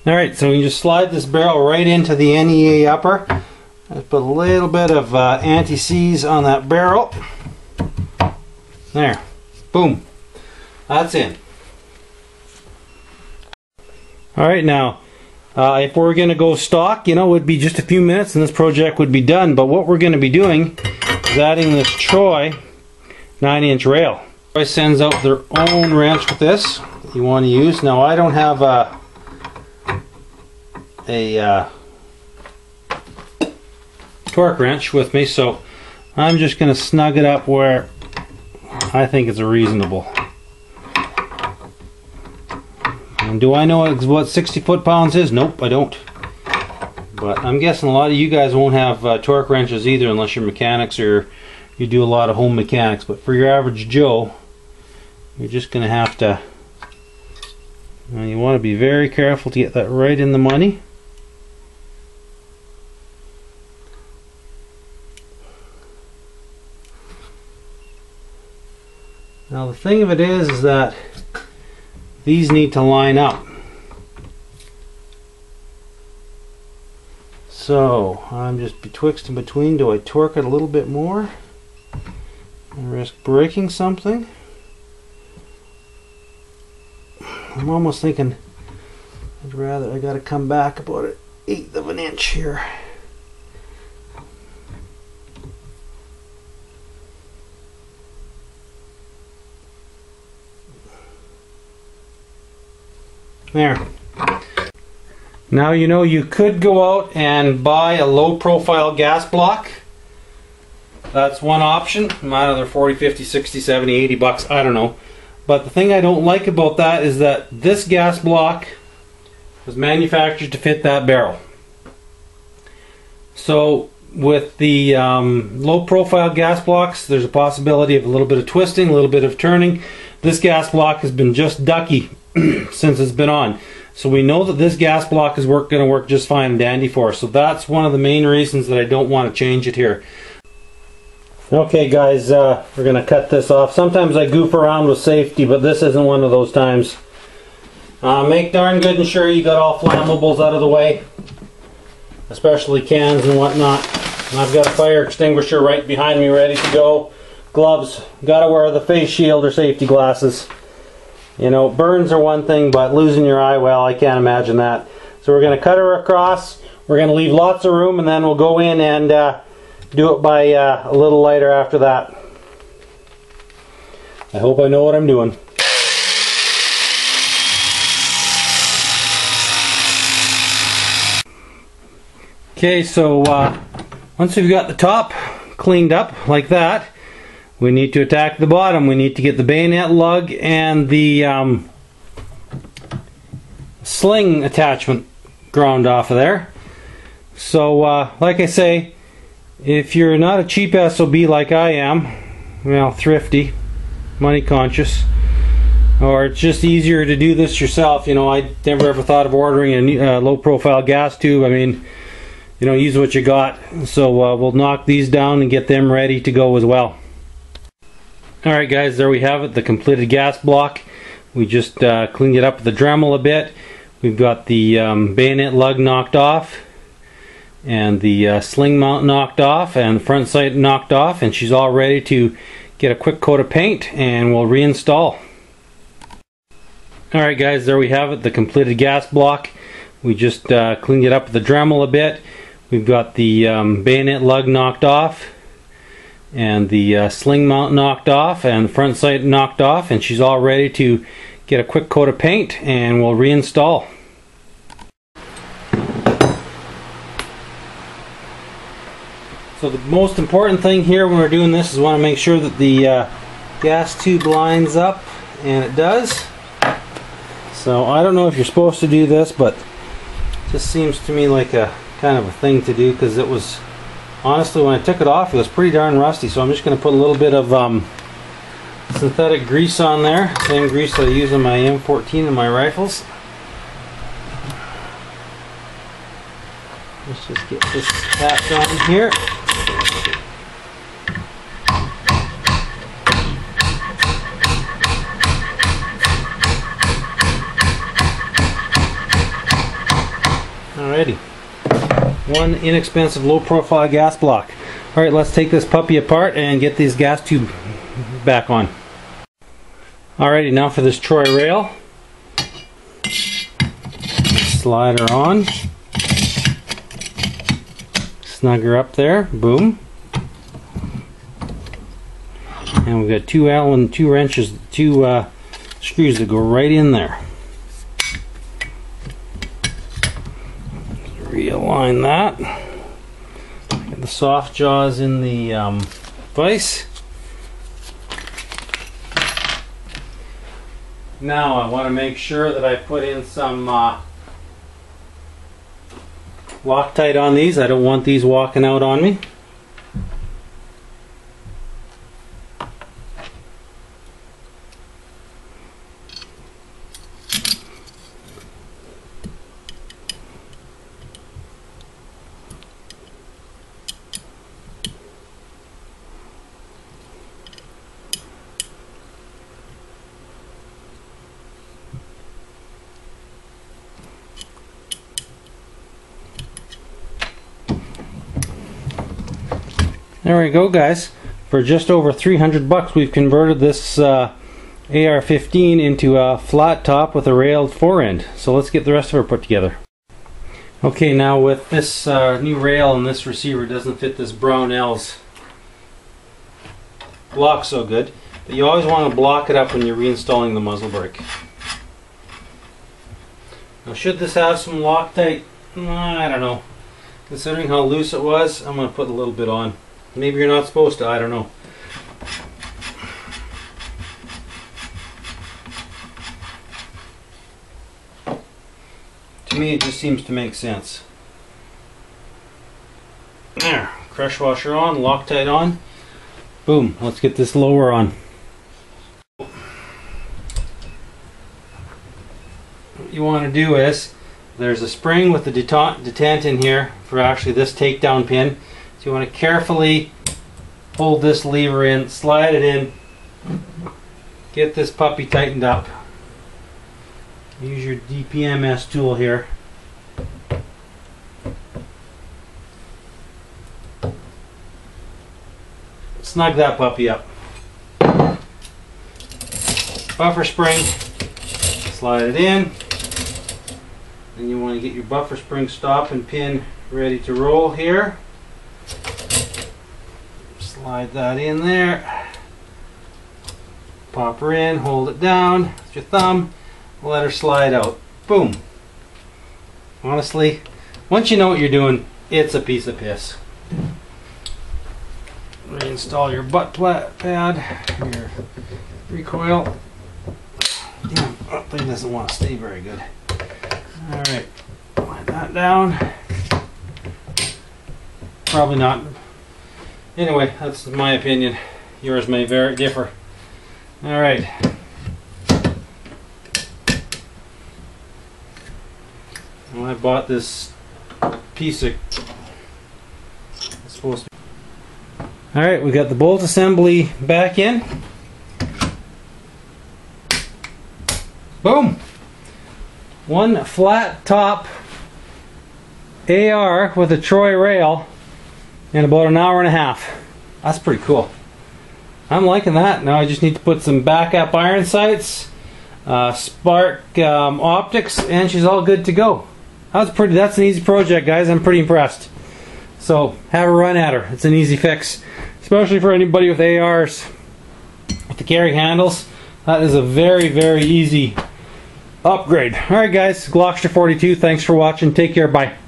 Alright, so you just slide this barrel right into the NEA upper. Let's put a little bit of anti-seize on that barrel. There. Boom. That's in. Alright, now if we're going to go stock, you know, it would be just a few minutes and this project would be done. But what we're going to be doing is adding this Troy 9-inch rail. Troy sends out their own wrench with this that you want to use. Now I don't have a torque wrench with me, so I'm just going to snug it up where I think it's reasonable. And do I know what 60 foot-pounds is? Nope, I don't. But I'm guessing a lot of you guys won't have torque wrenches either unless you're mechanics or you do a lot of home mechanics. But for your average Joe, you're just going to have to, you want to be very careful to get that right in the money. Now the thing of it is that these need to line up. So I'm just betwixt and between. Do I torque it a little bit more and risk breaking something? I'm almost thinking I gotta come back about an 1/8 of an inch here. There. Now you know you could go out and buy a low profile gas block. That's one option. Either 40, 50, 60, 70, 80 bucks, I don't know. But the thing I don't like about that is that this gas block was manufactured to fit that barrel. So with the low profile gas blocks, there's a possibility of a little bit of twisting, a little bit of turning. This gas block has been just ducky since it's been on. So we know that this gas block is going to work just fine and dandy for us. So that's one of the main reasons that I don't want to change it here. Okay guys, we're going to cut this off. Sometimes I goof around with safety, but this isn't one of those times. Make darn good and sure you got all flammables out of the way, especially cans and whatnot. And I've got a fire extinguisher right behind me ready to go. Gloves, gotta wear the face shield or safety glasses. You know, burns are one thing, but losing your eye, well, I can't imagine that. So we're going to cut her across. We're going to leave lots of room, and then we'll go in and do it by a little lighter after that. I hope I know what I'm doing. Okay, so once we've got the top cleaned up like that, we need to attack the bottom. We need to get the bayonet lug and the sling attachment ground off of there. So like I say, if you're not a cheap SOB like I am, well, thrifty, money conscious, or it's just easier to do this yourself, you know, I never ever thought of ordering a low profile gas tube. I mean, you know, use what you got. So we'll knock these down and get them ready to go as well. Alright guys, there we have it, the completed gas block. We just cleaned it up with the Dremel a bit. We've got the bayonet lug knocked off, and the sling mount knocked off, and the front sight knocked off, and she's all ready to get a quick coat of paint and we'll reinstall. Alright guys, there we have it, the completed gas block. We just cleaned it up with the Dremel a bit. We've got the bayonet lug knocked off, and the sling mount knocked off, and the front sight knocked off, and she's all ready to get a quick coat of paint and we'll reinstall. So the most important thing here when we're doing this is we want to make sure that the gas tube lines up, and it does. So I don't know if you're supposed to do this, but it just seems to me like a kind of a thing to do, because it was, honestly, when I took it off, it was pretty darn rusty. So I'm just going to put a little bit of synthetic grease on there, same grease that I use on my M14 and my rifles. Let's just get this tapped on here. One inexpensive low profile gas block. Alright, let's take this puppy apart and get these gas tube back on. Alrighty, now for this Troy rail. Slide her on. Snug her up there. Boom. And we've got two Allen, two wrenches, two screws that go right in there. Realign that. Get the soft jaws in the vise. Now I want to make sure that I put in some Loctite on these. I don't want these walking out on me. There we go, guys. For just over 300 bucks, we've converted this AR15 into a flat top with a railed forend. So let's get the rest of her put together. Okay, now with this new rail and this receiver doesn't fit this Brownell's block so good, but you always want to block it up when you're reinstalling the muzzle brake. Now, should this have some Loctite? I don't know. Considering how loose it was, I'm going to put a little bit on. Maybe you're not supposed to, I don't know. To me, it just seems to make sense. There, crush washer on, Loctite on. Boom, let's get this lower on. What you want to do is, there's a spring with the detent in here for actually this takedown pin. So you want to carefully hold this lever in, slide it in, get this puppy tightened up. Use your DPMS tool here. Snug that puppy up. Buffer spring, slide it in. Then you want to get your buffer spring stop and pin ready to roll here. Slide that in there. Pop her in, hold it down with your thumb, let her slide out. Boom. Honestly, once you know what you're doing, it's a piece of piss. Reinstall your butt pad, your recoil. Damn, that thing doesn't want to stay very good. Alright, slide that down. Probably not. Anyway, that's my opinion. Yours may very differ. Alright. Well, I bought this piece of... It's supposed to... Alright, we got the bolt assembly back in. Boom! One flat top AR with a Troy rail in about an hour and a half. That's pretty cool. I'm liking that. Now I just need to put some backup iron sights, spark optics, and she's all good to go. That's an easy project, guys. I'm pretty impressed. So have a run at her. It's an easy fix, especially for anybody with ARs with the carry handles. That is a very, very easy upgrade. Alright guys, Glockster42, thanks for watching. Take care, bye.